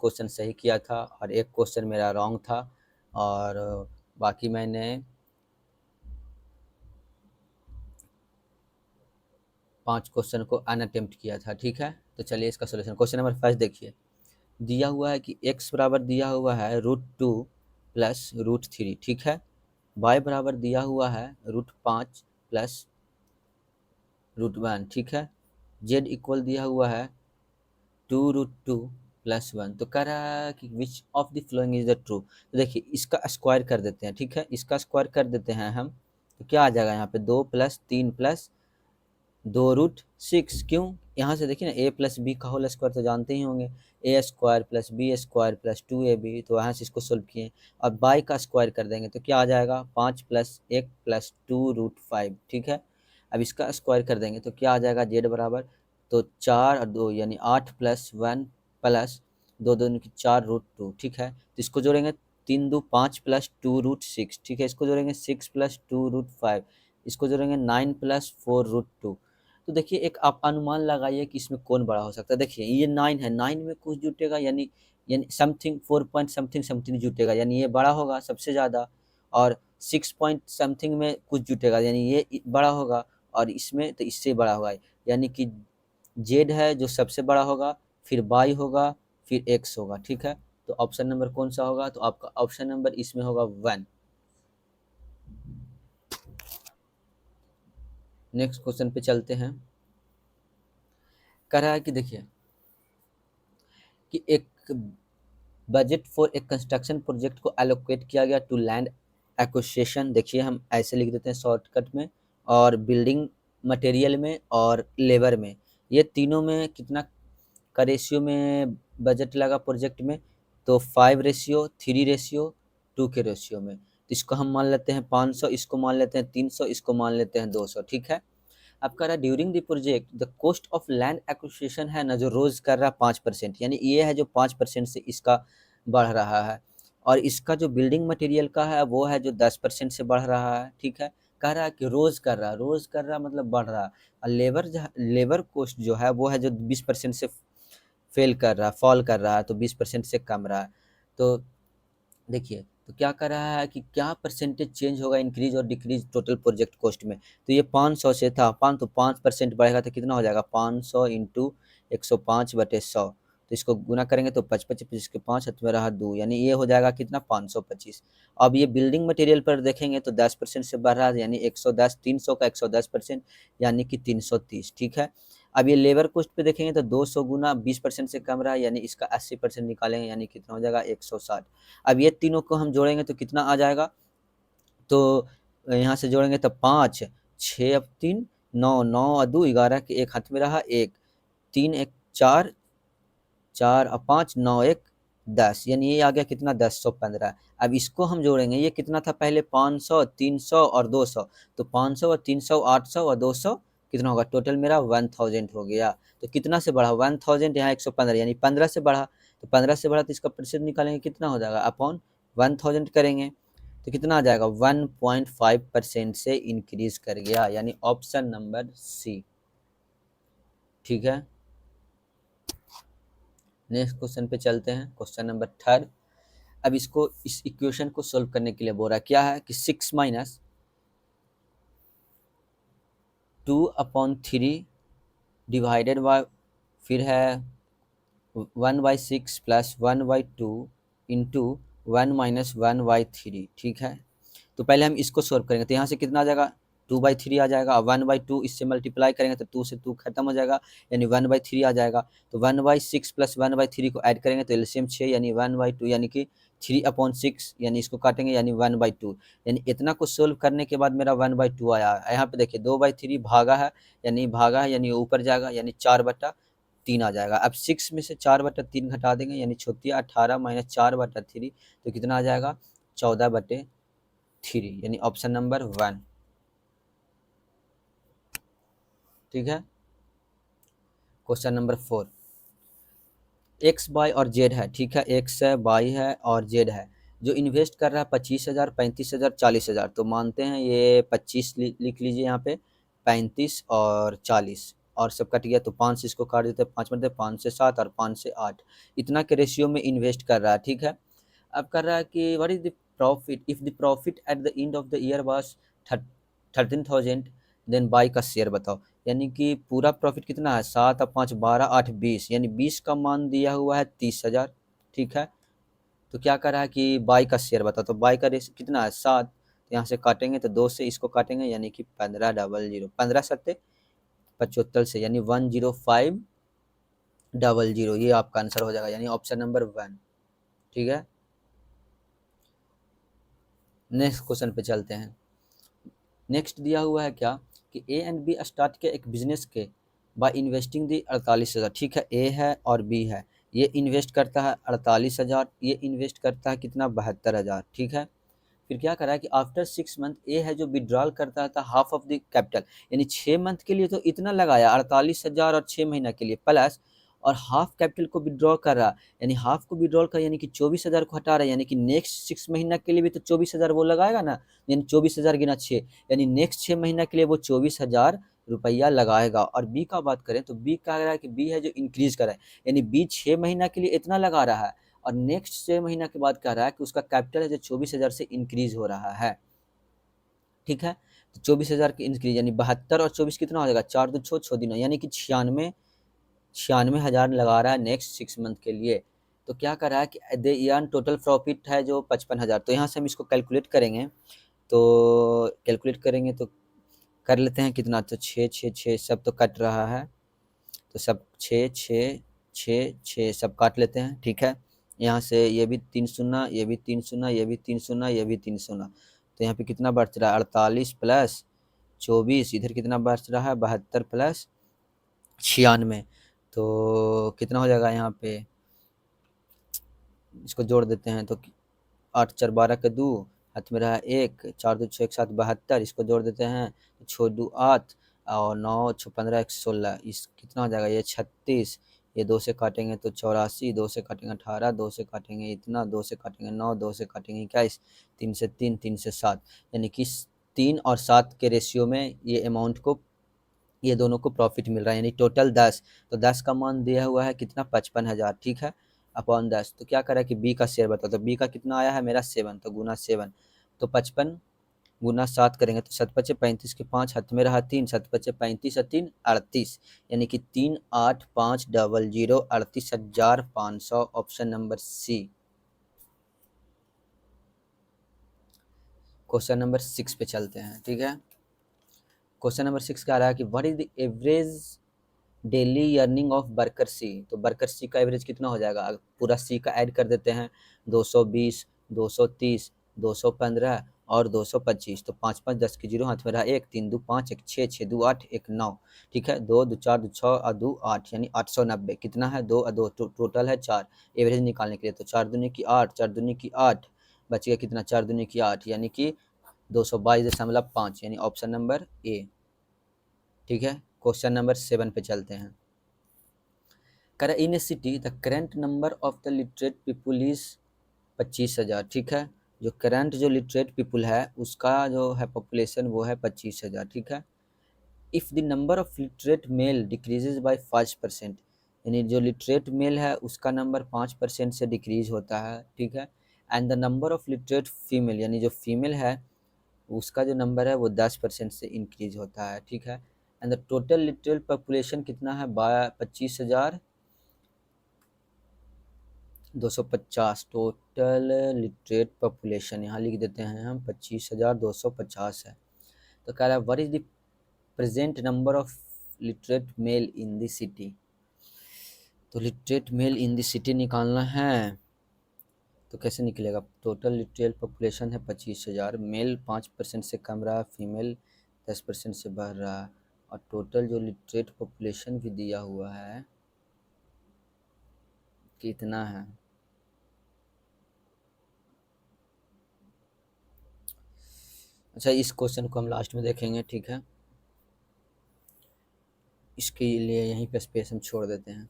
Question सही किया था और एक क्वेश्चन मेरा रॉन्ग था, और बाकी मैंने 5 क्वेश्चन को अनअटेम्प्ट किया था। ठीक है, तो चलिए इसका सोल्यूशन। क्वेश्चन नंबर फर्स्ट देखिए, दिया हुआ है कि x बराबर दिया हुआ है √2 प्लस √3। ठीक है, y बराबर दिया हुआ है √5 प्लस √1। ठीक है, z इक्वल दिया हुआ है 2√2 प्लस 1। तो कह रहा है कि which of the following is the true. तो देखिए इसका स्क्वायर कर देते हैं। ठीक है, इसका स्क्वायर कर देते हैं हम, तो क्या आ जाएगा यहाँ पे 2 प्लस 3 प्लस 2√6। क्यों, यहाँ से देखिए ना a प्लस बी का होल स्क्वायर तो जानते ही होंगे, A square plus B square plus 2ab। तो यहाँ से इसको सोल्व किए, अब बाई का स्क्वायर कर देंगे तो क्या आ जाएगा 5 प्लस 1 प्लस 2√5। ठीक है, अब इसका स्क्वायर कर देंगे तो क्या आ जाएगा जेड बराबर, तो 4 और 2 यानी 8 प्लस 1 प्लस 2 2 की 4√2। ठीक है, तो इसको जोड़ेंगे 3 2 5 प्लस 2√6। ठीक है, इसको जोड़ेंगे 6 प्लस 2√5, इसको जोड़ेंगे 9 प्लस 4√2। तो देखिए एक आप अनुमान लगाइए कि इसमें कौन बड़ा हो सकता है। देखिए ये 9 है, 9 में कुछ जुटेगा यानी समथिंग 4 पॉइंट समथिंग समथिंग जुटेगा, यानी ये बड़ा होगा सबसे ज़्यादा। और 6 पॉइंट समथिंग में कुछ जुटेगा यानी ये बड़ा होगा, और इसमें तो इससे बड़ा होगा, यानी कि जेड है जो सबसे बड़ा होगा, फिर वाई होगा, फिर एक्स होगा। ठीक है, तो ऑप्शन नंबर कौन सा होगा, तो आपका ऑप्शन नंबर इसमें होगा 1। नेक्स्ट क्वेश्चन पे चलते हैं। कह रहा है कि देखिए कि एक बजट फॉर एक कंस्ट्रक्शन प्रोजेक्ट को एलोकेट किया गया टू लैंड एक्विजिशन। देखिए हम ऐसे लिख देते हैं शॉर्टकट में, और बिल्डिंग मटेरियल में और लेबर में, ये तीनों में कितना का रेशियो में बजट लगा प्रोजेक्ट में, तो 5:3:2 के रेशियो में। तो इसको हम मान लेते हैं 500, इसको मान लेते हैं 300, इसको मान लेते हैं 200। ठीक है, अब कह रहा है during the project the cost of land acquisition है ना, जो रोज कर रहा है 5%, यानी ये है जो 5% से इसका बढ़ रहा है, और इसका जो बिल्डिंग मटेरियल का है वो है जो 10% से बढ़ रहा है। ठीक है, कह रहा है कि रोज कर रहा है, रोज कर रहा मतलब बढ़ रहा है, और लेबर कॉस्ट जो है वो है जो 20% से फेल कर रहा है, फॉल कर रहा है, तो 20% से कम रहा है। तो देखिए तो क्या कर रहा है कि क्या परसेंटेज चेंज होगा इंक्रीज और डिक्रीज टोटल प्रोजेक्ट कॉस्ट में। तो ये 500 से था 5, तो 5% बढ़ेगा तो कितना हो जाएगा 500 इंटू 105/100। तो इसको गुना करेंगे तो 55 25 के 5 हाथ में रहा 2, यानी ये हो जाएगा कितना 525। अब ये बिल्डिंग मटेरियल पर देखेंगे तो 10% से बढ़ रहा है, यानी 110, 300 का 110% यानी कि 330। ठीक है, अब ये लेबर कॉस्ट पे देखेंगे तो 200 गुना 20% से कम रहा है, यानी इसका 80% निकालेंगे, यानी कितना हो जाएगा 160। अब ये तीनों को हम जोड़ेंगे तो कितना आ जाएगा, तो यहाँ से जोड़ेंगे तो 5 6 अब 3 9 9 और 2 11 के एक हाथ में रहा 1 3 1 4 4 और 5 9 1 10, यानी ये आ गया कितना 1015। अब इसको हम जोड़ेंगे, ये कितना था पहले 500 300 और 200, तो 500 और 300 800 और 200 कितना होगा टोटल मेरा 1000 हो गया। तो कितना से बढ़ा 1000, यहाँ 115 यानी 15 से बढ़ा, तो 15 से बढ़ा तो इसका प्रतिशत निकालेंगे कितना हो जाएगा अपॉन 1000 करेंगे तो कितना आ जाएगा 1.5% से इंक्रीज कर गया, यानी ऑप्शन नंबर सी। ठीक है, नेक्स्ट क्वेश्चन पे चलते हैं, क्वेश्चन नंबर 3। अब इसको इस इक्वेशन को सोल्व करने के लिए बोल रहा है क्या है कि 6 माइनस 2/3 डिवाइडेड बाय, फिर है 1/6 प्लस 1/2 इंटू 1 - 1/3। ठीक है, तो पहले हम इसको सोल्व करेंगे, तो यहाँ से कितना आ जाएगा 2/3 आ जाएगा, 1/2 इससे मल्टीप्लाई करेंगे तो 2 से 2 खत्म हो जाएगा, यानी 1/3 आ जाएगा। तो 1/6 प्लस 1/3 को ऐड करेंगे तो एलसीएम 6, यानी 1/2 यानी कि 3/6, यानी इसको काटेंगे यानी 1/2, यानी इतना को सोल्व करने के बाद मेरा 1/2 आया। यहाँ पे देखिए 2/3 भागा है, यानी ऊपर जाएगा, यानी 4/3 आ जाएगा। अब 6 में से 4/3 घटा देंगे, यानी छोटिया 18 माइनस 4/3, तो कितना आ जाएगा 14/3, यानी ऑप्शन नंबर 1। ठीक है, क्वेश्चन नंबर 4, एक्स वाई और जेड है। ठीक है, एक्स है, वाई है और जेड है, जो इन्वेस्ट कर रहा है 25,000 35,000 40,000। तो मानते हैं ये 25 लिख लीजिए यहाँ पे, 35 और 40। और सब कट गया तो 5 से इसको काट देते हैं, 5 बनते हैं, 5 से 7 और 5 से 8, इतना के रेशियो में इन्वेस्ट कर रहा है, ठीक है। अब कर रहा है कि what is the profit if the profit at the end of the year was 13,000, then by का शेयर बताओ। यानी कि पूरा प्रॉफिट कितना है, 7 और 5 12 8 20, यानी 20 का मान दिया हुआ है 30,000, ठीक है। तो क्या कर रहा है कि बाई का शेयर बताओ, तो बाई का रेस कितना है 7, तो यहाँ से काटेंगे तो 2 से इसको काटेंगे, यानी कि 15,000, 15 सत्ते 75 से, यानी 105,000, ये आपका आंसर हो जाएगा, यानी ऑप्शन नंबर 1, ठीक है। नेक्स्ट क्वेश्चन पे चलते हैं। नेक्स्ट दिया हुआ है क्या कि ए एंड बी स्टार्ट के एक बिजनेस के बाय इन्वेस्टिंग दी 48,000, ठीक है। ए है और बी है, ये इन्वेस्ट करता है 48,000, ये इन्वेस्ट करता है कितना 72,000, ठीक है। फिर क्या करा है कि आफ्टर 6 मंथ ए है जो विड्रॉल करता था हाफ ऑफ द कैपिटल, यानी 6 मंथ के लिए तो इतना लगाया 48,000 और 6 महीना के लिए प्लस, और हाफ कैपिटल को विड्रॉ कर रहा, यानी हाफ को विड्रॉल कर, यानी कि 24,000 को हटा रहा है, यानी कि नेक्स्ट 6 महीना के लिए भी तो 24,000 वो लगाएगा ना, यानी 24,000 गिना 6, यानी नेक्स्ट 6 महीना के लिए वो 24,000 रुपया लगाएगा। और बी का बात करें तो बी कह रहा है कि बी है जो इंक्रीज कर रहा है, यानी बी 6 महीना के लिए इतना लगा रहा है, और नेक्स्ट 6 महीना के बाद कह रहा है कि उसका कैपिटल है जो 24,000 से इंक्रीज हो रहा है, ठीक है। तो 24,000 की इंक्रीज, यानी 72 और 24 कितना हो जाएगा, 4 दो 6 दिन, यानी कि 96,000 लगा रहा है नेक्स्ट 6 मंथ के लिए। तो क्या कर रहा है कि दे अर्न टोटल प्रॉफिट है जो 55,000, तो यहाँ से हम इसको कैलकुलेट करेंगे, तो कैलकुलेट करेंगे तो कर लेते हैं कितना, तो 6 6 6 सब तो कट रहा है, तो सब 6 6 6 6 सब काट लेते हैं, ठीक है। यहाँ से ये भी 3 शून्य, ये भी 3 शून्य, ये भी 3 शून्य, ये भी 3 शून्य, तो यहाँ पे कितना बच रहा है 48 प्लस 24, इधर कितना बच रहा है 72 प्लस 96, तो कितना हो जाएगा यहाँ पे, इसको जोड़ देते हैं तो 8 4 12 के 2, हाथ में रहा 1, 4 2 6 1 7 72, इसको जोड़ देते हैं 6 2 8 और 9 6 15 1 16, इस कितना हो जाएगा ये 36, ये 2 से काटेंगे तो 84, 2 से काटेंगे 18, 2 से काटेंगे इतना, 2 से काटेंगे 9, 2 से काटेंगे 21, 3 से 3, 3 से 7, यानी कि 3 और 7 के रेशियो में ये अमाउंट को, ये दोनों को प्रॉफिट मिल रहा है, यानी टोटल 10, तो 10 का मान दिया हुआ है कितना 55,000, ठीक है, अपॉन 10। तो क्या करा कि बी का शेयर बताओ, तो बी का कितना आया है मेरा 7, तो गुना 7, तो 55 गुना 7 करेंगे तो 7 पचे 35 के 5, हाथ में रहा 3, 7 पचे 35 और 3 38, यानी कि 38,500, 38,500, option number C. Question number 6 पे चलते हैं, ठीक है। क्वेश्चन नंबर 6 क्या रहा है कि what is the average daily earning of worker C, तो वर्कर सी का एवरेज कितना हो जाएगा, पूरा सी का ऐड कर देते हैं, 220 230 215 और 225, तो 5 5 10 के 0, हाथ में रहा 1, 3 2 5 1 6 6 2 8 1 9, ठीक है। 2 2 4 2 6 और 2 8, यानी 890, कितना है 2 और 2 टोटल है 4, एवरेज निकालने के लिए, तो 4 दूनी की 8, 4 दूनी की 8, बच गया कितना 4 दूनी की 8, यानी कि 222.5, यानी ऑप्शन नंबर ए, ठीक है। क्वेश्चन नंबर 7 पे चलते हैं। कर in a city the current number of the literate people is 25,000, ठीक है। जो करंट जो लिटरेट पीपुल है उसका जो है पॉपुलेशन वो है 25,000, ठीक है। If the number of literate male decreases by 5%, यानी जो लिटरेट मेल है उसका नंबर 5% से डिक्रीज होता है, ठीक है। And the number of literate female, यानी जो फीमेल है उसका जो नंबर है वो 10% से इंक्रीज होता है, ठीक है। And the total literate population कितना है 25,250, टोटल लिटरेट पॉपुलेशन यहाँ लिख देते हैं हम 25,250 है। तो कह रहा है what is the present number of literate male in the city, तो literate male in the city निकालना है, तो कैसे निकलेगा, टोटल लिटरेट पॉपुलेशन है 25,000, मेल 5% से कम रहा, फीमेल 10% से बढ़ रहा है, और टोटल जो लिटरेट पॉपुलेशन भी दिया हुआ है कितना है, अच्छा इस क्वेश्चन को हम लास्ट में देखेंगे, ठीक है। इसके लिए यहीं पे स्पेस हम छोड़ देते हैं,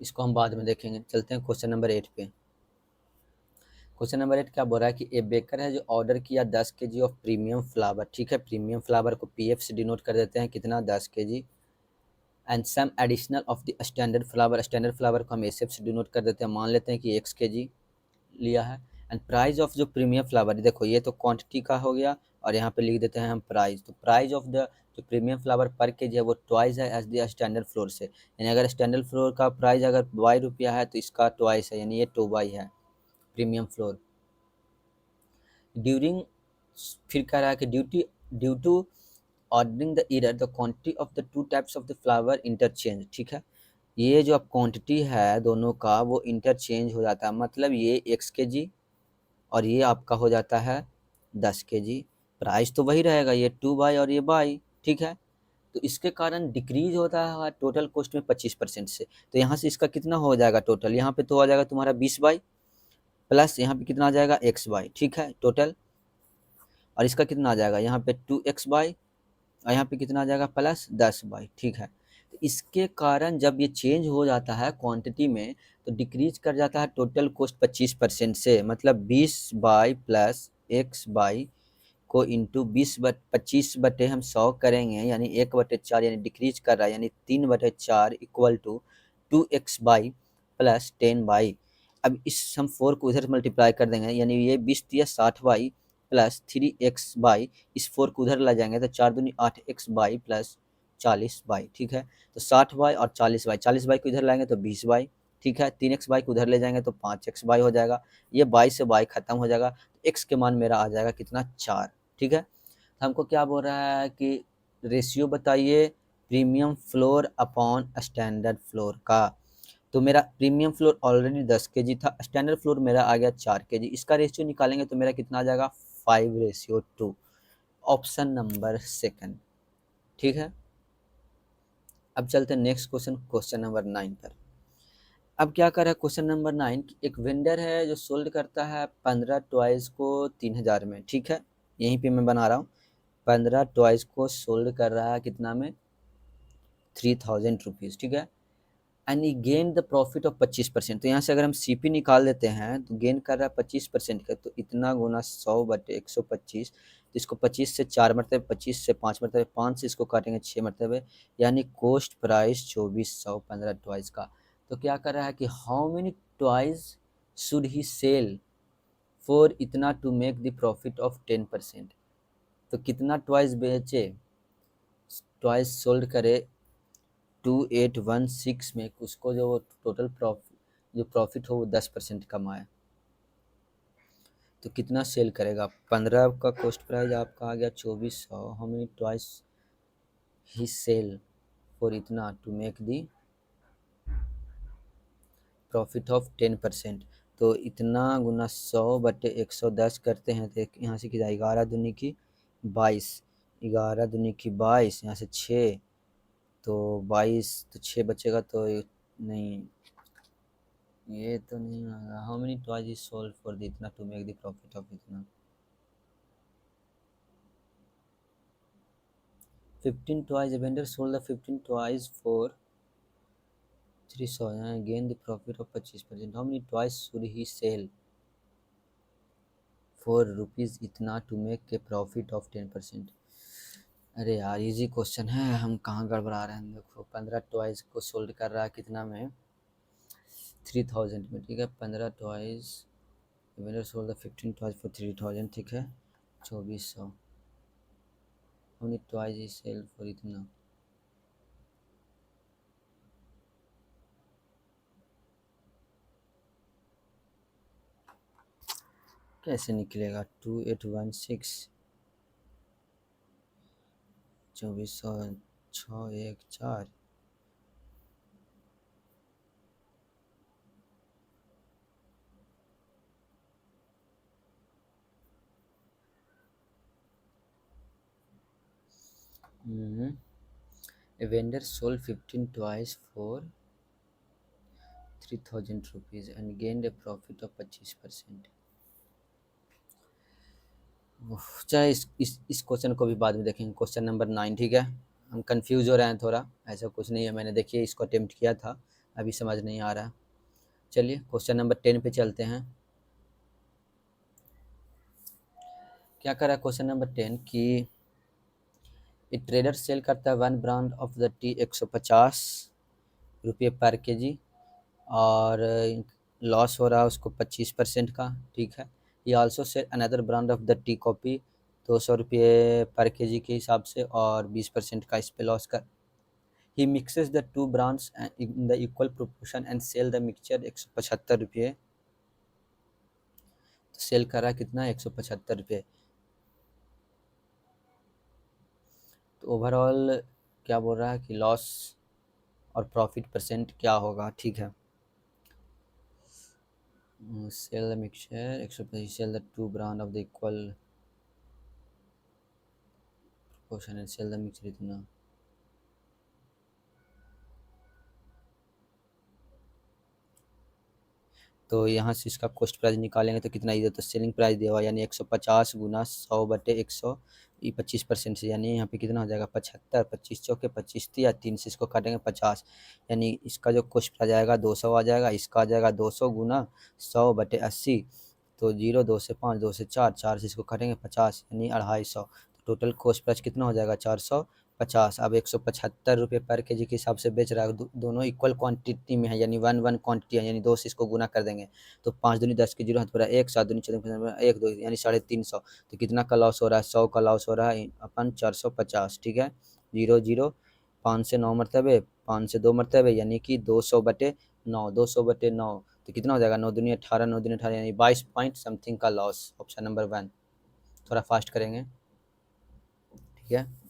इसको हम बाद में देखेंगे। चलते हैं क्वेश्चन नंबर 8 पे। क्वेश्चन नंबर 8 क्या बोल रहा है कि ए बेकर है जो ऑर्डर किया 10 kg ऑफ प्रीमियम फ्लावर, ठीक है। प्रीमियम फ्लावर को पीएफ से डिनोट कर देते हैं, कितना 10 kg, and some additional of the standard flour को हम एस से डिनोट कर देते हैं, मान लेते हैं कि x kg लिया है। एंड प्राइस ऑफ जो प्रीमियम फ्लावर, देखो ये तो क्वांटिटी का हो गया और यहाँ पे लिख देते हैं हम प्राइस। तो प्राइस ऑफ द जो प्रीमियम फ्लावर पर केजी है वो ट्वाइस है एज द स्टैंडर्ड फ्लोर से, यानी अगर स्टैंडर्ड फ्लोर का प्राइस अगर ₹y है तो इसका ट्वाइस है, यानी ये 2y है प्रीमियम फ्लोर। ड्यूरिंग, फिर कह रहा है कि due to ordering the year the quantity of the two types of the flour interchange, ठीक है। ये जो अब क्वांटिटी है दोनों का वो इंटरचेंज हो जाता है, मतलब ये x kg और ये आपका हो जाता है 10 kg। प्राइस तो वही रहेगा, ये 2y और ये y, ठीक है। तो इसके कारण डिक्रीज होता है टोटल कॉस्ट में 25% से। तो यहाँ से इसका कितना हो जाएगा टोटल, यहाँ पे तो हो जाएगा तुम्हारा 20y प्लस यहाँ पे कितना आ जाएगा xy, ठीक है टोटल। और इसका कितना आ जाएगा यहाँ पे 2xy और यहाँ पे कितना आ जाएगा प्लस 10y, ठीक है। तो इसके कारण जब ये चेंज हो जाता है क्वांटिटी में तो डिक्रीज कर जाता है टोटल कॉस्ट 25% से, मतलब 20y प्लस xy को इंटू 25 बटे हम 100 करेंगे, यानी 1/4, यानी डिक्रीज कर रहा है, यानी 3/4 equal to 2x/, plus 10y। अब इस हम 4 को उधर मल्टीप्लाई कर देंगे, यानी ये 20×60y प्लस 3x/, इस 4 को उधर ला जाएंगे तो 4×2 8x/, प्लस 40y, ठीक है। तो 60y और 40y, 40y को इधर लाएंगे तो 20y, ठीक है। 3x/y को उधर ले जाएंगे तो 5x/y हो जाएगा, ये y से y खत्म हो जाएगा, तो x के मान मेरा आ जाएगा कितना 4, ठीक है। तो हमको क्या बोल रहा है कि रेशियो बताइए premium floor upon standard floor का। तो मेरा प्रीमियम फ्लोर ऑलरेडी 10 kg था, स्टैंडर्ड फ्लोर मेरा आ गया 4 kg, इसका रेशियो निकालेंगे तो मेरा कितना आ जाएगा 5:2, ऑप्शन नंबर सेकंड, ठीक है। अब चलते हैं नेक्स्ट क्वेश्चन, क्वेश्चन नंबर 9 पर। अब क्या कर रहा है क्वेश्चन नंबर 9, एक वेंडर है जो सोल्ड करता है 15 टॉयज को 3000 में, ठीक है। यहीं पे मैं बना रहा हूँ, 15 टॉयज को सोल्ड कर रहा है कितना में 3000 रुपीज़, ठीक है। And he gain the profit of 25%। तो यहाँ से अगर हम CP निकाल देते हैं तो गेन कर रहा है 25% का, तो इतना गुना 100/125, तो इसको 25 से 4 मरतबे, 25 से 5 मरतबे, 5 से इसको काटेंगे 6 मरतबे, यानी कॉस्ट प्राइस 2400 15 टॉयज का। तो क्या कर रहा है कि how many toys should he sell for इतना to make the profit of 10%। तो कितना टॉयज बेचे, टॉयज सोल्ड करे 2816 में, उसको जो टोटल जो प्रॉफिट हो वो 10% कमाए, तो कितना सेल करेगा। 15 का कॉस्ट प्राइस आपका आ गया 2400, how many twice he sell for इतना to make the profit of 10%। तो इतना गुना 100/110 करते हैं तो यहाँ से कितना 11×2 की 22, 11×2 की 22, यहाँ से 6, तो 22, तो 6 बचेगा, तो नहीं ये तो नहीं होगा। How many toys is sold for the इतना to make the profit of इतना, 15 toys, a vendor sold the 15 toys for 300 and gain the profit of 25%. How many toys should he sell for rupees इतना to make a profit of 10%। अरे यार easy question है, हम कहाँ गड़बड़ा रहे हैं। देखो 15 टॉयज को सोल्ड कर रहा है कितना में 3000 में, ठीक है। 15 toys, vendor sold the 15 toys for 3000, ठीक है। 2400, how many toys he sell for इतना, कैसे निकलेगा 2816, 2400, 614, A vendor sold 15 toys for 3000 rupees and gained a profit of 25%। चाहे इस क्वेश्चन को भी बाद में देखेंगे, क्वेश्चन नंबर 9, ठीक है। हम कंफ्यूज हो रहे हैं थोड़ा, ऐसा कुछ नहीं है, मैंने देखिए इसको अटेम्प्ट किया था, अभी समझ नहीं आ रहा। चलिए क्वेश्चन नंबर 10 पे चलते हैं। क्या करा क्वेश्चन नंबर 10 कि एक ट्रेडर सेल करता है 1 ब्रांड ऑफ द टी 150 रुपये पर केजी, और लॉस हो रहा है उसको 25% का, ठीक है। ये also sell another brand of the tea coffee 200 रुपये पर केजी के हिसाब से, और 20% का इस पे लॉस कर। He mixes the two brands in the equal proportion and sell the mixture 175 रुपये। तो सेल कर रहा है कितना, 175 रुपये। तो ओवरऑल क्या बोल रहा है कि लॉस और प्रॉफिट परसेंट क्या होगा, ठीक है। Sell the mixture 125, sell the two brand of the equal proportion and sell the mixture इतना। तो यहाँ से इसका कॉस्ट प्राइस निकालेंगे तो कितना, इधर तो सेलिंग प्राइस दिया हुआ यानी 150 गुना 100/100, ये 25% से, यानी यहाँ पे कितना हो जाएगा 75, 25 चौके 25 या 3 से इसको काटेंगे 50, यानी इसका जो कॉस्ट प्राइस आएगा 200 आ जाएगा, इसका आ जाएगा 200 गुना 100/80। तो 0, 2 से 5, 2 से 4, 4 से इसको काटेंगे 50, यानी 250। तो टोटल कॉस्ट प्राइस कितना हो जाएगा 450। अब 175 रुपये पर केजी के हिसाब से बेच रहा है, दोनों इक्वल क्वांटिटी में है, यानी 1 क्वांटिटी है, यानी 2 से इसको गुना कर देंगे। तो 5 दूनी 10 की 0 हाथ पड़ा 1, 7 दूनी 14, 1 2, यानी 350। तो कितना का लॉस हो रहा है, 100 का लॉस हो रहा है अपन 450, ठीक है। 0 0, 5 से 9 मरतबे, 5 से 2 मरतबे, यानी कि 200/9, 200/9। तो कितना हो जाएगा, 9 दूनी 18, 9 दूनी 18, यानी 22 पॉइंट समथिंग का लॉस। Option number 1। थोड़ा फास्ट करेंगे, ठीक है।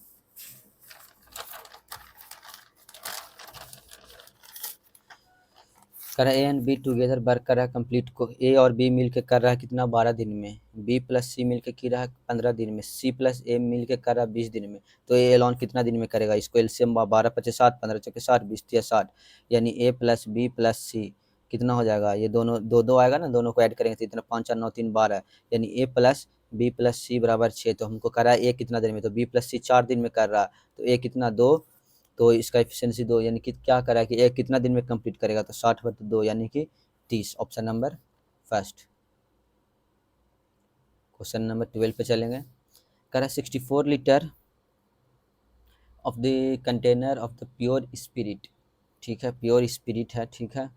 कर ए एंड बी टुगेदर वर्क कर रहा है कंप्लीट को, ए और बी मिल के कर रहा है कितना 12 दिन में, बी प्लस सी मिल के कर रहा है 15 दिन में, सी प्लस ए मिल के कर रहा है 20 दिन में। तो ए एलॉन कितना दिन में करेगा, इसको एलसीएम 12 25 60, 15 चौके 60, 20 या 60, यानी ए प्लस बी प्लस सी कितना हो जाएगा, ये दोनों दो दो आएगा ना, दोनों को ऐड करेंगे तो इतना 5 4 9 3 12, यानी ए प्लस बी प्लस सी बराबर 6। तो हमको कर रहा है ए कितना दिन में, तो बी प्लस सी 4 दिन में कर रहा है, तो ए कितना 2, तो इसका एफिशिएंसी 2, यानी कि क्या करा है कि एक कितना दिन में कंप्लीट करेगा, तो 60/2 यानी कि 30। Option number first. Question number 12 पे चलेंगे। करा 64 litre of the container of the pure spirit, ठीक है, प्योर स्पिरिट है, ठीक है।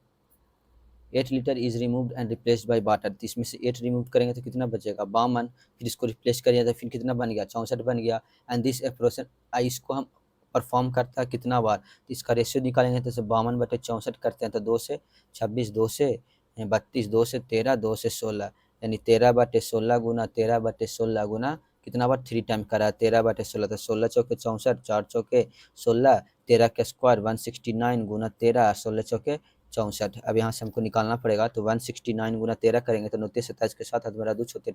8 litre is removed and replaced by water. तो इसमें से 8 रिमूव करेंगे तो कितना बचेगा 52, फिर इसको रिप्लेस करिए तो फिर कितना बन गया 64 बन गया। एंड दिस प्रोसेस इसको हम परफॉर्म करता है कितना बार, तो इसका रेशियो निकालेंगे तो 52/64 करते हैं, तो 2 से 26, 2 से 32, 2 से 13, 2 से 16, यानी 13/16 गुना 13/16 गुना कितना बार 3 टाइम करा 13/16, तो 16 चौके 64, 4 चौके 16, 13 का स्क्वायर 169 गुना 13, 16 चौके 64। अब यहाँ से हमको निकालना पड़ेगा, तो 169 गुना 13 करेंगे तो 29 27 के साथ हमारा 2 छोटे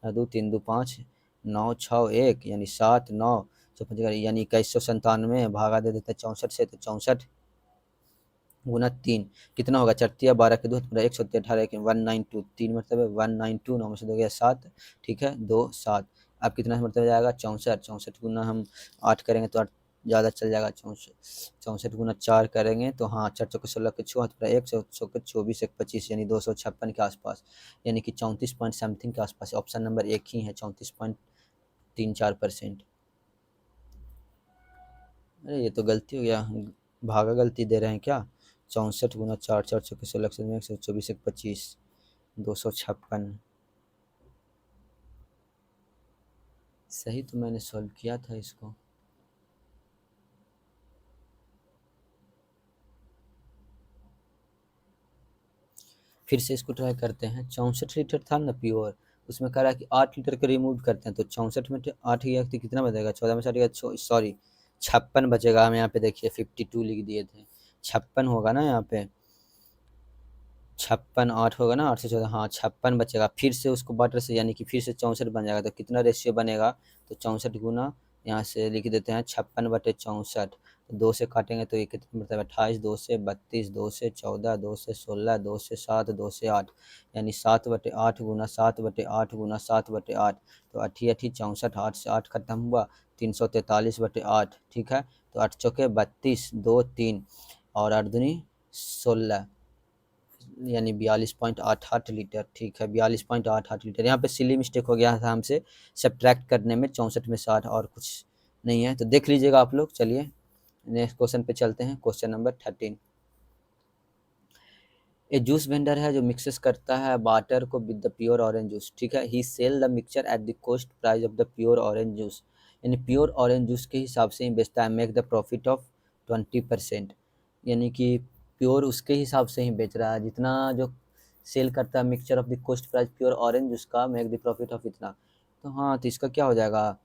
2 3 2 5 9 6 1, यानी 7 9 55, यानी 2197 भागा दे देते हैं 64 से, तो 64 गुना 3 कितना होगा, 4 12 के 2 100 18 के 192, 3 मतलब 192, 9 में से 2 गया 7, ठीक है 2 7। अब कितना मतलब जाएगा 64, 64 गुना हम 8 करेंगे तो 8 ज़्यादा चल जाएगा, 64 गुना 4 करेंगे तो हाँ 4 चौके 16 के 74, 100 के 24 1 25, यानी 256 के आसपास, यानी कि 34 पॉइंट समथिंग के आसपास। ऑप्शन नंबर 1 ही है, 34.34%। अरे ये तो गलती हो गया, भागा गलती दे रहे हैं क्या। 64 गुना 4, 4 चौके 16 124 1 25, 256। सही तो मैंने सॉल्व किया था इसको। फिर से इसको ट्राई करते हैं। 64 लीटर था ना प्योर, उसमें कह रहा है कि 8 लीटर को रिमूव करते हैं, तो 64 में 8 गया तो कितना बचेगा, 14 में 8 गया, सॉरी 56 बचेगा। हम यहाँ पे देखिए 52 लिख दिए थे, 56 होगा ना यहाँ पे, 56 8 होगा ना, 8 से 14, हाँ 56 बचेगा। फिर से उसको बटर से, यानी कि फिर से 64 बन जाएगा, तो कितना रेशियो बनेगा, तो 64 गुना यहाँ से लिख देते हैं 56/64, 2 से काटेंगे तो ये कितना मतलब 28, 2 से 32, 2 से 14, 2 से 16, 2 से 7, 2 से 8, यानी 7/8 गुना 7/8 गुना 7/8, तो 8 8 64, 8 से 8 खत्म हुआ, 343/8, ठीक है। तो 8 चौके 32, 2 3 और 8 दूनी 16, यानी 42.88 लीटर, ठीक है 42.88 लीटर। यहाँ पे सिली मिस्टेक हो गया था हमसे सब्ट्रैक्ट करने में, 64 में 60 और कुछ नहीं है तो देख लीजिएगा आप लोग। चलिए नेक्स्ट क्वेश्चन पे चलते हैं, question number 13। A juice vendor है जो मिक्सेस करता है वाटर को with the pure orange juice, ठीक है। He sell the mixture at the cost price of the pure orange juice, यानी प्योर ऑरेंज जूस के हिसाब से ही बेचता है। मेक द प्रॉफिट ऑफ 20%, यानी कि प्योर उसके हिसाब से ही बेच रहा है, जितना जो सेल करता है mixture of the cost price pure orange juice का, मेक द प्रॉफिट ऑफ इतना। तो हाँ, तो इसका क्या हो जाएगा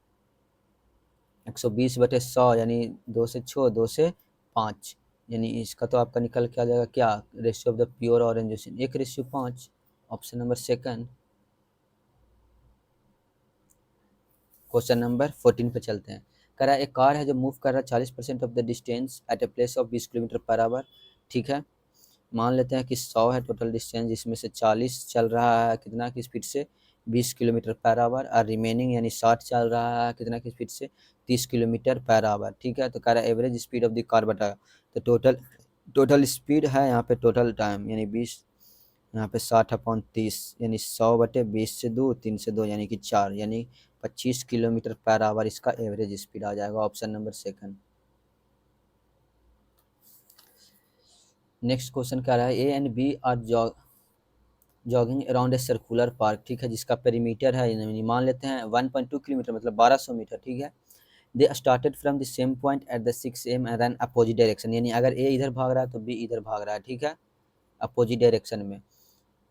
120/100, यानी 2 से 6, 2 से 5, यानी इसका तो आपका निकल के आ जाएगा क्या, ratio of the pure orange juice 1:5। Option number second. Question number 14 पे चलते हैं। कह रहा है एक कार है जो मूव कर रहा है 40% of the distance at a place of 20 kilometre per hour, ठीक है। मान लेते हैं कि 100 है टोटल डिस्टेंस, जिसमें से 40 चल रहा है कितना की स्पीड से, 20 किलोमीटर पर आवर, और रिमेनिंग यानी 60 चल रहा है कितना की स्पीड से, 30 किलोमीटर पर आवर, ठीक है। तो कह रहा है average speed of the car बताया। तो टोटल स्पीड है यहाँ पे, टोटल टाइम यानी 20, यहाँ पे 60/30, यानी 100/20 से 2, 3 से 2 यानी कि 4, यानी 25 किलोमीटर पर आवर इसका एवरेज स्पीड आ जाएगा। Option number second. Next question कह रहा है A and B are jogging around a circular park, ठीक है, जिसका पेरीमीटर है यानी मान लेते हैं 1.2 किलोमीटर मतलब 1200 मीटर, ठीक है। They started from the same point at the 6 AM and run opposite direction, यानी अगर ए इधर भाग रहा है तो बी इधर भाग रहा है, ठीक है, अपोजिट डायरेक्शन में।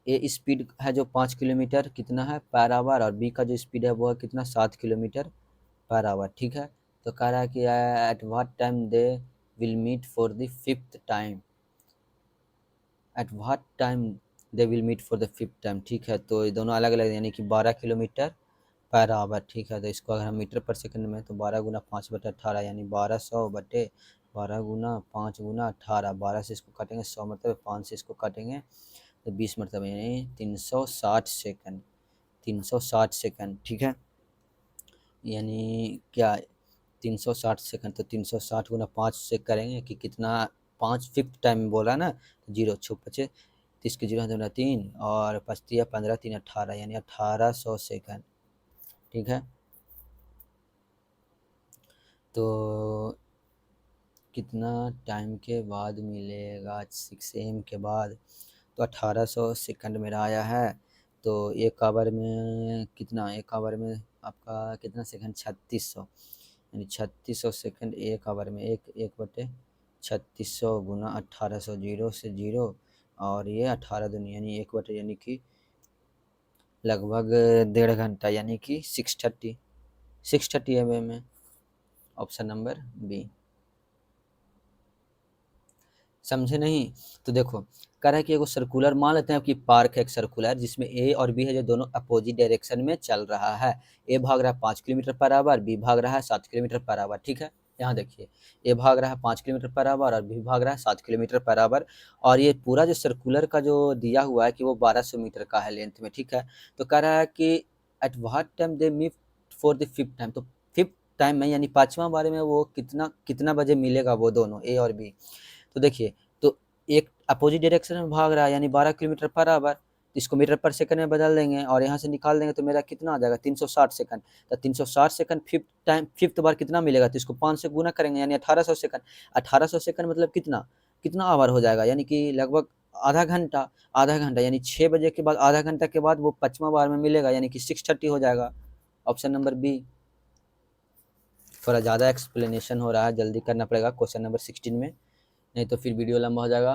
ए स्पीड है जो 5 किलोमीटर कितना है पर आवर, और बी का जो स्पीड है वो है कितना 7 किलोमीटर पर आवर, ठीक है। तो कह रहा है कि at what time they will meet for the fifth time, at what time they will meet for the fifth time, ठीक है। तो ये दोनों अलग अलग यानी कि 12 किलोमीटर पर आवर, ठीक है। तो इसको अगर हम मीटर पर सेकंड में तो 12 × 5/18 यानी 1200/12 × 5 × 18, 12 से इसको काटेंगे 100 मतलब, 5 से इसको काटेंगे तो 20 मतलब, यानी 360 सेकंड, 360 सेकंड, ठीक है। यानी क्या 360 सेकंड, तो 360 × 5 से करेंगे कि कितना, 5 फिफ्थ टाइम बोला ना, तो जीरो छुप बचे, 30 के जीरो 3 और 5 × 3 = 15, 3 = 18 यानी 1800 सेकंड, ठीक है। तो कितना टाइम के बाद मिलेगा 6 AM के बाद, तो 1800 सेकंड मेरा आया है। तो एक आवर में कितना, एक आवर में आपका कितना सेकंड, 3600, यानी 3600 सेकंड एक आवर में, एक 1/3600 गुना 1800, 0 से 0 और ये 18 दूनी यानी 1/, यानी कि लगभग 1.5 घंटा, यानी कि 630 एम में। Option number B. समझे नहीं? तो देखो कह रहा है कि एगो सर्कुलर, मान लेते हैं कि पार्क है एक सर्कुलर, जिसमें ए और बी है जो दोनों अपोजिट डायरेक्शन में चल रहा है। ए भाग रहा है 5 किलोमीटर पर आवर, बी भाग रहा है 7 किलोमीटर पर आवर, ठीक है। यहाँ देखिए ए भाग रहा है 5 किलोमीटर पर आवर और बी भाग रहा है 7 किलोमीटर पर आवर, और ये पूरा जो सर्कुलर का जो दिया हुआ है कि वो 1200 मीटर का है लेंथ में, ठीक है। तो कह रहा है कि at what time they meet for the fifth time, तो फिफ्थ टाइम में यानी 5वां बारे में वो कितना कितना बजे मिलेगा वो दोनों ए और बी। तो देखिए, तो एक अपोजिट डायरेक्शन में भाग रहा है यानी 12 किलोमीटर पर आवर, तो इसको मीटर पर सेकंड में बदल देंगे और यहाँ से निकाल देंगे तो मेरा कितना आ जाएगा 360 सेकंड। तो 360 सेकंड फिफ्थ बार कितना मिलेगा, तो इसको 5 से गुना करेंगे यानी 1800 सेकंड। 1800 सेकंड मतलब कितना कितना आवर हो जाएगा, यानी कि लगभग आधा घंटा यानी 6 बजे के बाद आधा घंटा के बाद वो 5वां बार में मिलेगा, यानी कि 630 हो जाएगा। Option number B. थोड़ा ज़्यादा एक्सप्लेनेशन हो रहा है, जल्दी करना पड़ेगा क्वेश्चन नंबर 16 में, नहीं तो फिर वीडियो लंबा हो जाएगा।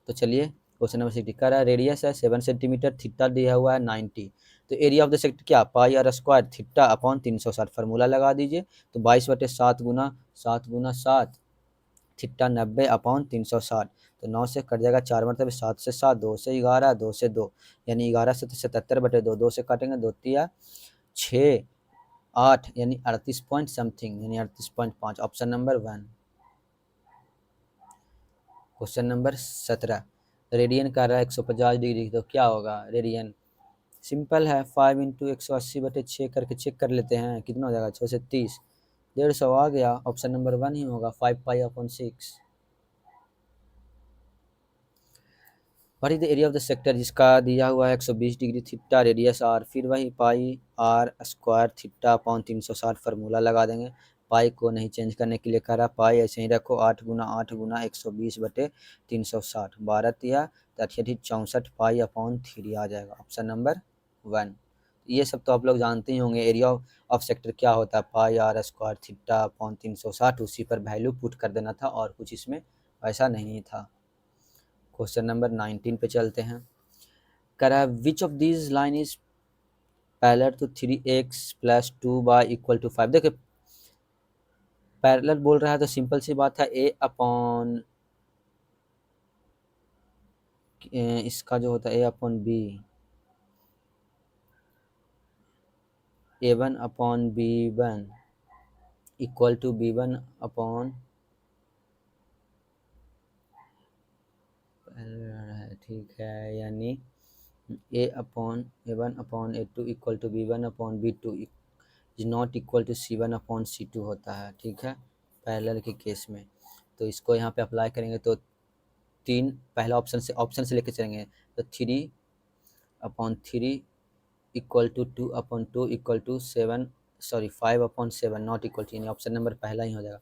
तो चलिए क्वेश्चन नंबर 60 कह रहा है रेडियस है 7 सेंटीमीटर, थीटा दिया हुआ है 90, तो एरिया ऑफ द सेक्टर क्या, pi R square theta upon 360, formula लगा दीजिए। तो 22/7 गुना 7 थीटा 90/360, तो 9 से कट जाएगा 4 मतलब 7 से 7, 2 से 11, 2 से 2 यानी 11 से 77/2, 2 से काटेंगे 2 तिया 6 8 यानी 38 पॉइंट समथिंग यानी 38.5। Option number 1। Question number 17 radian कर रहा है 150 डिग्री, तो क्या होगा रेडियन, सिंपल है 5 × 180/6 करके चेक कर लेते हैं कितना हो जाएगा, 6 से 30 150 आ गया। ऑप्शन नंबर 1 ही होगा 5π/6। What is the area of the sector, जिसका दिया हुआ है 120 डिग्री थीटा रेडियस आर, फिर वही pi R square theta upon 360 formula लगा देंगे। पाई को नहीं चेंज करने के लिए कह रहा, पाई ऐसे ही रखो, 8 × 8 × 120/360, 12 तिया 64 पाई अपॉन 3 आ जाएगा ऑप्शन नंबर 1। ये सब तो आप लोग जानते ही होंगे, एरिया ऑफ सेक्टर क्या होता है, पाई आर स्क्वायर थीटा अपॉन 360, उसी पर वैल्यू पुट कर देना था और कुछ इसमें ऐसा नहीं था। क्वेश्चन नंबर 19 पे चलते हैं। कह रहा है which of these line is parallel to 3x + 2y = 5। देखिए पैरेलल बोल रहा है तो सिंपल सी बात है, a अपॉन इसका जो होता है a/b, a1 upon b1 = b1 upon, ठीक है, यानी a1 upon a2 = b1 upon b2 is not equal to c1 upon c2 होता है, ठीक है, पैरेलल के केस में। तो इसको यहाँ पे अप्लाई करेंगे तो पहला ऑप्शन से लेके चलेंगे तो 3/3 = 2/2 = 7, सॉरी 5/7 नॉट इक्वल टू, यानी ऑप्शन नंबर पहला ही हो जाएगा।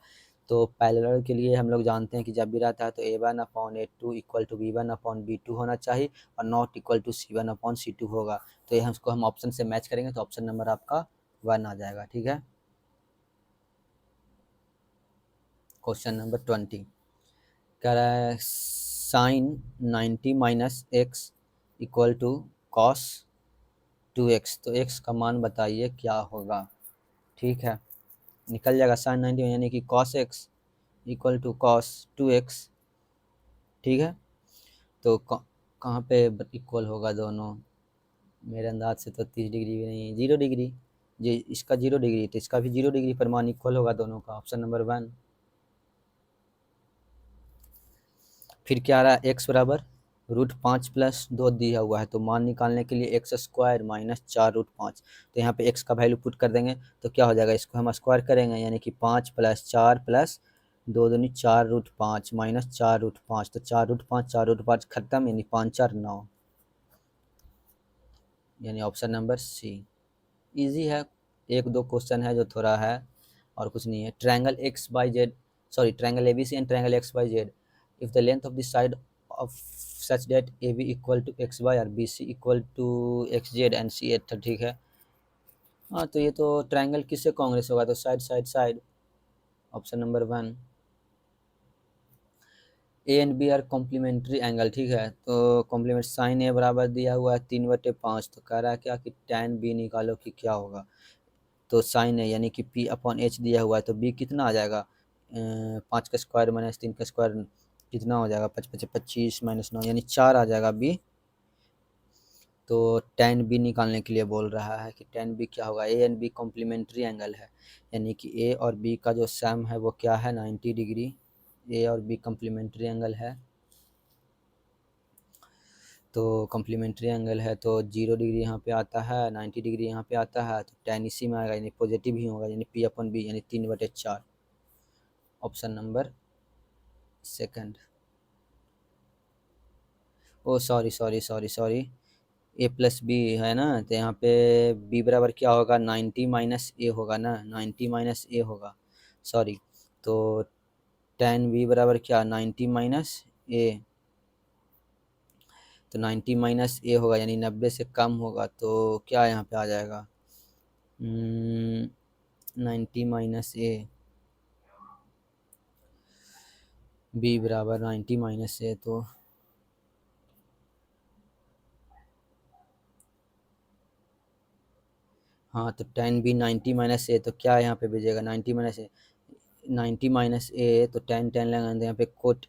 तो पैरेलल के लिए हम लोग जानते हैं कि जब भी रहता है तो a1 upon a2 = b1 upon b2 होना चाहिए और not equal to c1 upon c2 होगा। तो ये हमको हम ऑप्शन से मैच करेंगे तो ऑप्शन नंबर आपका 1 आ जाएगा, ठीक है। क्वेश्चन नंबर 20 कह रहा है sin 90 - x = cos 2x, तो x का मान बताइए क्या होगा, ठीक है। निकल जाएगा sin 90 यानी कि cos x = cos 2x, ठीक है। तो कहाँ पे इक्वल होगा दोनों, मेरे अंदाज से तो 30 डिग्री भी नहीं, 0 डिग्री, जी इसका 0 डिग्री तो इसका भी 0 डिग्री पर मान इक्वल होगा दोनों का, ऑप्शन नंबर 1। फिर क्या आ रहा है, x बराबर √5 + 2 दिया हुआ है, तो मान निकालने के लिए x² - 4√5, तो यहाँ पे x का वैल्यू पुट कर देंगे तो क्या हो जाएगा, इसको हम स्क्वायर करेंगे यानी कि 5 + 4 + 2 दूनी 4√5 - 4√5, तो 4√5 4√5 खत्म, यानी 5 4 9, यानी ऑप्शन नंबर सी। इजी है, एक दो क्वेश्चन है जो थोड़ा है और कुछ नहीं है। Triangle triangle ABC and triangle XYZ, if the length of the side of such that AB = XY और BC = XZ and CA, ठीक है। हाँ तो ये तो ट्रायंगल किससे कांग्रेस होगा, तो side side side, option number 1। A and B are complementary angle, ठीक है, तो कॉम्प्लीमेंट साइन ए बराबर दिया हुआ है 3/5, तो कह रहा है क्या कि tan B निकालो कि क्या होगा, तो साइन है यानी कि P/H दिया हुआ है, तो B कितना आ जाएगा, 5 का स्क्वायर - 3 का स्क्वायर कितना हो जाएगा, 5 × 25 - 9 यानी 4 आ जाएगा B। तो tan B निकालने के लिए बोल रहा है कि tan B क्या होगा, A and B complementary angle है, यानी कि ए और बी का जो सम है वो क्या है, 90 डिग्री, ए और बी कॉम्प्लीमेंट्री एंगल है, तो कॉम्प्लीमेंट्री एंगल है तो 0 डिग्री यहाँ पे आता है, 90 डिग्री यहाँ पे आता है, तो tan इसी में आएगा यानी पॉजिटिव ही होगा, यानी P/B यानी 3/4, option number second. Oh sorry sorry sorry sorry, a + b है ना, तो यहाँ पे b बराबर क्या होगा, 90 - a होगा ना, 90 - a होगा, सॉरी, तो tan b बराबर क्या, 90 - a, तो 90 - a होगा यानी 90 से कम होगा, तो क्या यहाँ पे आ जाएगा, 90 - a, b बराबर 90 - a, तो हाँ तो tan b 90 - a, तो क्या यहाँ पे भेजेगा, 90 - a, 90 - a, तो tan tan लगाएंगे यहाँ पे कोट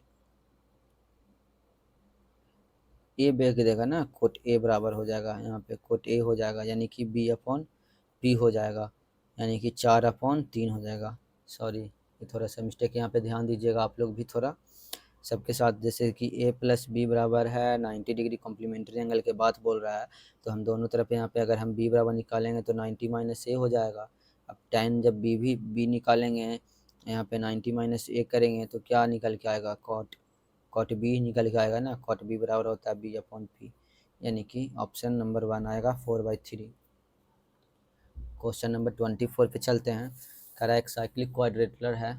ए भेज देगा ना, कोट ए बराबर हो जाएगा, यहाँ पे कोट ए हो जाएगा यानी कि B/P हो जाएगा, यानी कि 4/3 हो जाएगा। सॉरी ये थोड़ा सा मिस्टेक, यहाँ पे ध्यान दीजिएगा आप लोग भी थोड़ा सबके साथ, जैसे कि a + b बराबर है 90 डिग्री कॉम्प्लीमेंट्री एंगल के बात बोल रहा है, तो हम दोनों तरफ यहाँ पे अगर हम b बराबर निकालेंगे तो 90 - a हो जाएगा। अब tan जब b निकालेंगे यहाँ पे 90 - a करेंगे तो क्या निकल के आएगा, कॉट बी निकल के आएगा ना, कॉट बी बराबर होता है B/P, यानी कि ऑप्शन नंबर 1 आएगा 4/3। क्वेश्चन नंबर 24 पे चलते हैं। कह रहा है एक साइक्लिक क्वाड्रिलेटरल है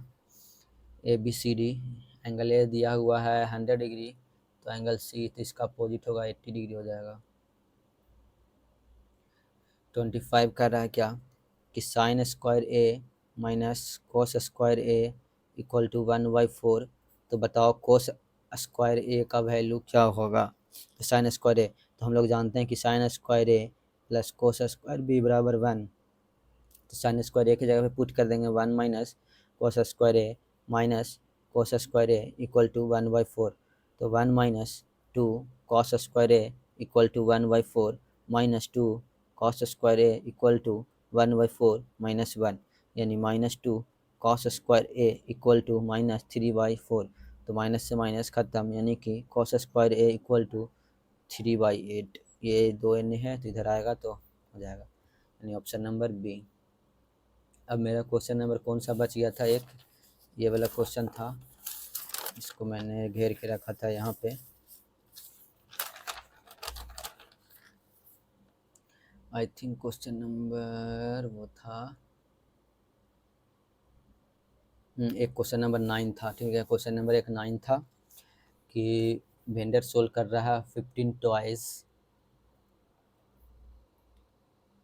ABCD, एंगल ए दिया हुआ है 100 डिग्री, तो एंगल सी तो इसका अपोजिट होगा 80 डिग्री हो जाएगा। 25 कर रहा है क्या कि sine square A minus cos square A equal to 1/4, तो बताओ कोस स्क्वायर ए का वैल्यू क्या होगा। तो साइन स्क्वायर ए, तो हम लोग जानते हैं कि साइन स्क्वायर ए प्लस कोस स्क्वायर बी बराबर 1, तो साइन स्क्वायर ए की जगह पे पुट कर देंगे 1 minus cos square A minus cos square A equal to 1/4, तो 1 minus 2 cos square A equal to 1/4 minus 2 cos square A equal to 1/4 minus 1, यानी -2 cos square A equal to -3/4, तो minus से minus खत्म, यानी कि cos square A equal to 3/8, ये 2 n है तो इधर आएगा तो हो जाएगा, यानी ऑप्शन नंबर बी। अब मेरा क्वेश्चन नंबर कौन सा बच गया था, एक ये वाला क्वेश्चन था, इसको मैंने घेर के रखा था यहाँ पे। आई थिंक क्वेश्चन नंबर वो था एक क्वेश्चन नंबर 9 था, ठीक है। क्वेश्चन नंबर 9 था कि वेंडर सोल्व कर रहा है 15 टॉयज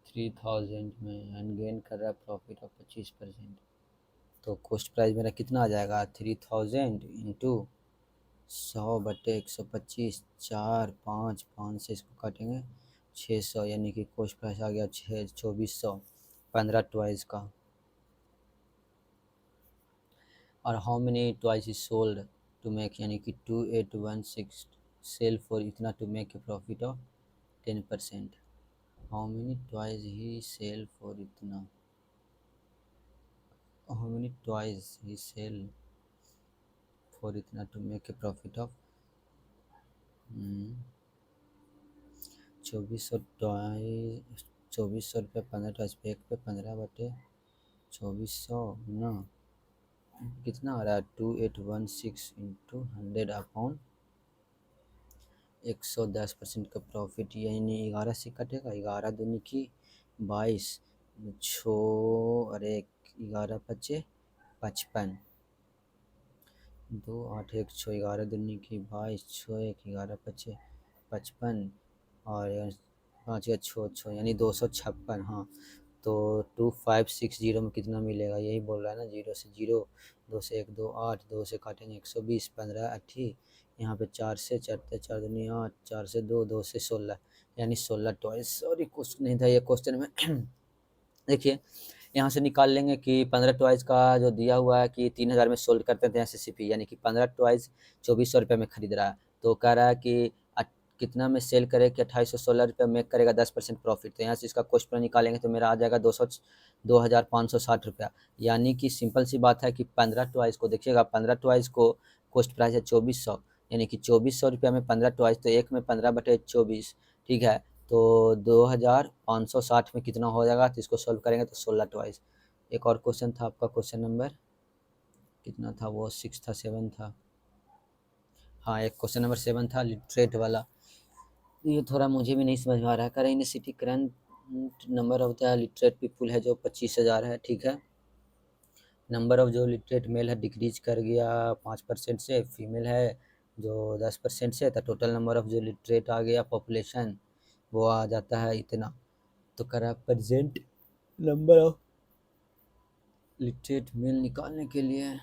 3000 में एंड गेन कर रहा है प्रॉफिट ऑफ 25%, तो कॉस्ट प्राइस मेरा कितना आ जाएगा 3000 इंटू 100/125, 4 5 5 से इसको काटेंगे 600, यानी कि कॉस्ट प्राइस आ गया 2400 15 टॉयज का। और how many toys is sold to make, यानी कि 2816 सेल फॉर इतना to make a profit of 10%। How many toys he sell for इतना, how many toys he sell for इतना to make a profit of 2400 toys, 2400 रुपये 15 toys पे, एक पे 15/2400 ना कितना आ रहा है 2816 इंटू 100 अपॉन 110% का प्रॉफिट, यानी 11 से कटेगा, 11 दूनी की 22 छो अरे 11 पच्चे 55, 2 8 1 6 11 दूनी की 22 छो 1 11 पच्चे 55 और 5 या छो यानी 256। हाँ तो 2560 में कितना मिलेगा, यही बोल रहा है ना, 0 से 0, 2 से 1 2 8, 2 से काटेंगे 120, 15 80, यहाँ पे 4 से 4 4 दूनी 8, 4 से 2, 2 से 16, यानी 16 टॉयज। सॉरी क्वेश्चन नहीं था ये क्वेश्चन में देखिए यहाँ से निकाल लेंगे कि 15 टॉयज का जो दिया हुआ है कि 3000 में सोल्ड करते थे SCP, यानी कि 15 टॉयज 2400 रुपये में खरीद रहा है, तो कह रहा है कि कितना में सेल करे कि 2816 रुपये मेक करेगा 10% प्रॉफिट, तो यहाँ से इसका कॉस्ट पर निकालेंगे तो मेरा आ जाएगा 2560 रुपया, यानी कि सिंपल सी बात है कि 15 टॉयज को देखिएगा, 15 टॉयज को कॉस्ट प्राइस है 2400, यानी कि 2400 रुपया में 15 टॉयज, तो एक में 15/24, ठीक है, तो 2560 में कितना हो जाएगा, तो इसको सॉल्व करेंगे तो 16 टॉयज। एक और क्वेश्चन था आपका, क्वेश्चन नंबर कितना था वो 6 था 7 था, हाँ एक क्वेश्चन नंबर 7 था लिटरेट वाला, ये थोड़ा मुझे भी नहीं समझ में आ रहा है। करें इन city current number of the literate people है जो 25,000 है, ठीक है। नंबर ऑफ जो लिटरेट मेल है डिक्रीज कर गया 5% से, फीमेल है जो 10% से, तो टोटल नंबर ऑफ जो लिटरेट आ गया पॉपुलेशन वो आ जाता है इतना। तो करा present number of literate male निकालने के लिए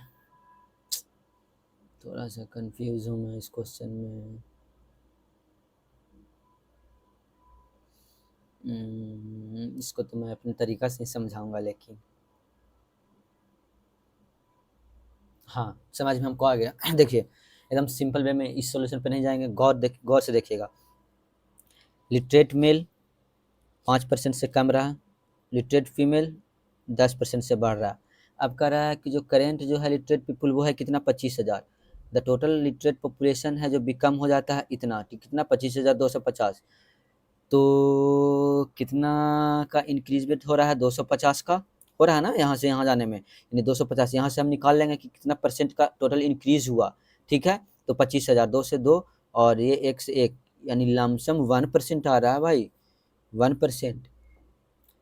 थोड़ा सा कंफ्यूज हूँ मैं इस क्वेश्चन में। इसको तो मैं अपने तरीक़ा से समझाऊंगा, लेकिन हाँ समझ में हमको आ गया देखिए एकदम सिंपल वे में इस सॉल्यूशन पे नहीं जाएंगे, गौर से देखिएगा। लिटरेट मेल 5% से कम रहा, लिटरेट फीमेल 10% से बढ़ रहा। अब कह रहा है कि जो करेंट जो है लिटरेट पीपुल वो है कितना 25,000, द टोटल लिटरेट पॉपुलेशन है जो भी कम हो जाता है इतना, कितना 25,250, तो कितना का इंक्रीजमेंट हो रहा है 250 का हो रहा है ना, यहाँ से यहाँ जाने में, यानी 250 यहाँ से हम निकाल लेंगे कि कितना परसेंट का टोटल इंक्रीज हुआ, ठीक है। तो 25,000 2 से 2 और ये 1 से 1, यानी लमसम 1% आ रहा है भाई, 1%,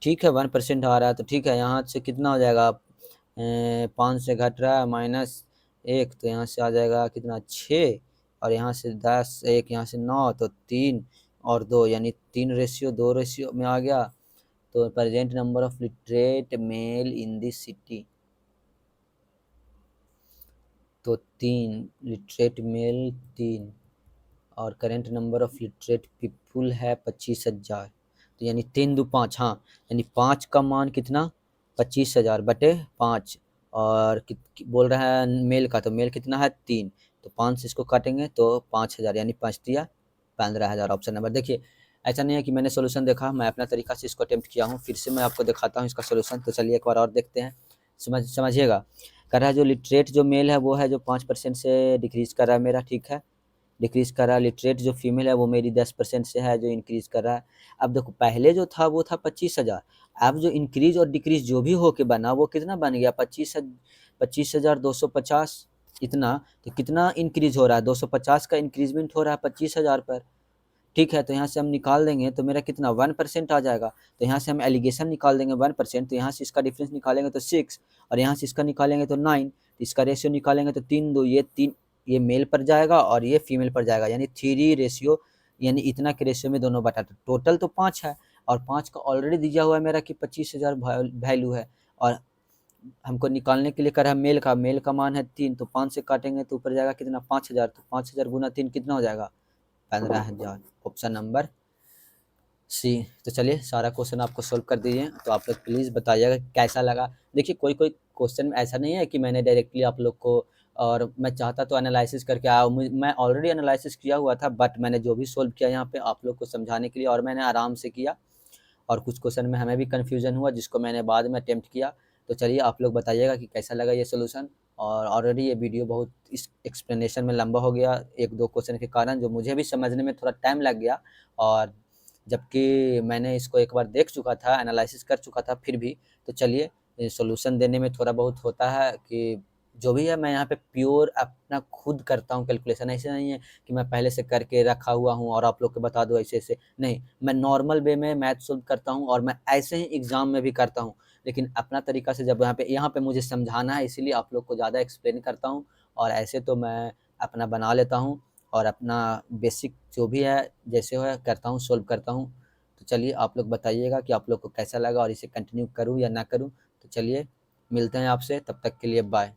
ठीक है 1% आ रहा है, तो ठीक है यहाँ से कितना हो जाएगा 5 से घट रहा है -1, तो यहाँ से आ जाएगा कितना 6, और यहाँ से 10, 1 यहाँ से 9, तो 3 और 2 यानी 3:2 रेशियो में आ गया। तो present number of literate male in this city, तो 3 लिटरेट मेल 3, और current number of literate people है 25,000, तो यानी 3 दो 5, हाँ, यानी 5 का मान कितना 25,000 बटे 5, और बोल रहा है मेल का, तो मेल कितना है 3, तो 5 से इसको काटेंगे तो 5,000 यानी 5 दिया 15,000 ऑप्शन नंबर। देखिए ऐसा नहीं है कि मैंने सोल्यूशन देखा, मैं अपना तरीका से इसको अटेम्प्ट किया हूँ, फिर से मैं आपको दिखाता हूँ इसका सोल्यूशन। तो चलिए एक बार और देखते हैं, समझिएगा। कर रहा है जो लिटरेट जो मेल है वो है जो 5% से डिक्रीज कर रहा है मेरा, ठीक है, डिक्रीज कर रहा है। लिटरेट जो फीमेल है वो मेरी 10% से है जो इंक्रीज कर रहा है। अब देखो पहले जो था वो था 25,000, अब जो इंक्रीज और डिक्रीज जो भी होके बना वो कितना बन गया 25,250 इतना, तो कितना इंक्रीज हो रहा है 250 का इंक्रीजमेंट हो रहा है 25,000 पर, ठीक है। तो यहाँ से हम निकाल देंगे तो मेरा कितना 1% आ जाएगा, तो यहाँ से हम एलिगेशन निकाल देंगे 1%, तो यहाँ से इसका डिफरेंस निकालेंगे तो 6, और यहाँ से इसका निकालेंगे तो 9, इसका रेशियो निकालेंगे तो 3 2 ये 3, ये मेल पर जाएगा और ये फीमेल पर जाएगा, यानी 3 रेशियो, यानी इतना के रेशियो में दोनों बटा, टोटल तो 5 है, और 5 का ऑलरेडी दिया हुआ है मेरा कि 25,000 वैल्यू है, और हमको निकालने के लिए करा है मेल का मान है 3, तो 5 से काटेंगे तो ऊपर जाएगा कितना 5,000, तो 5,000 गुना 3 कितना हो जाएगा 15,000, ऑप्शन नंबर सी। तो चलिए सारा क्वेश्चन आपको सोल्व कर दिए, तो आप लोग प्लीज़ बताइएगा कैसा लगा। देखिए कोई कोई क्वेश्चन ऐसा नहीं है कि मैंने डायरेक्टली आप लोग को, और मैं चाहता तो एनालिसिस करके आया, मैं ऑलरेडी एनालिसिस किया हुआ था, बट मैंने जो भी सोल्व किया यहाँ पे आप लोग को समझाने के लिए, और मैंने आराम से किया, और कुछ क्वेश्चन में हमें भी कन्फ्यूजन हुआ जिसको मैंने बाद में अटेम्प्ट किया। तो चलिए आप लोग बताइएगा कि कैसा लगा ये सोल्यूशन। और ऑलरेडी ये वीडियो बहुत इस एक्सप्लेनेशन में लंबा हो गया, एक दो क्वेश्चन के कारण जो मुझे भी समझने में थोड़ा टाइम लग गया, और जबकि मैंने इसको एक बार देख चुका था, एनालिसिस कर चुका था फिर भी। तो चलिए सॉल्यूशन देने में थोड़ा बहुत होता है कि जो भी है मैं यहाँ पे प्योर अपना खुद करता हूँ कैलकुलेशन, ऐसे नहीं है कि मैं पहले से करके रखा हुआ हूँ और आप लोग को बता दूँ ऐसे ऐसे, नहीं, मैं नॉर्मल वे में मैथ सोल्व करता हूँ, और मैं ऐसे ही एग्जाम में भी करता हूँ, लेकिन अपना तरीका से जब यहाँ पे मुझे समझाना है इसीलिए आप लोग को ज़्यादा एक्सप्लेन करता हूँ, और ऐसे तो मैं अपना बना लेता हूँ, और अपना बेसिक जो भी है जैसे है करता हूँ, सोल्व करता हूँ। तो चलिए आप लोग बताइएगा कि आप लोग को कैसा लगा और इसे कंटिन्यू करूँ या ना करूँ। तो चलिए मिलते हैं आपसे, तब तक के लिए बाय।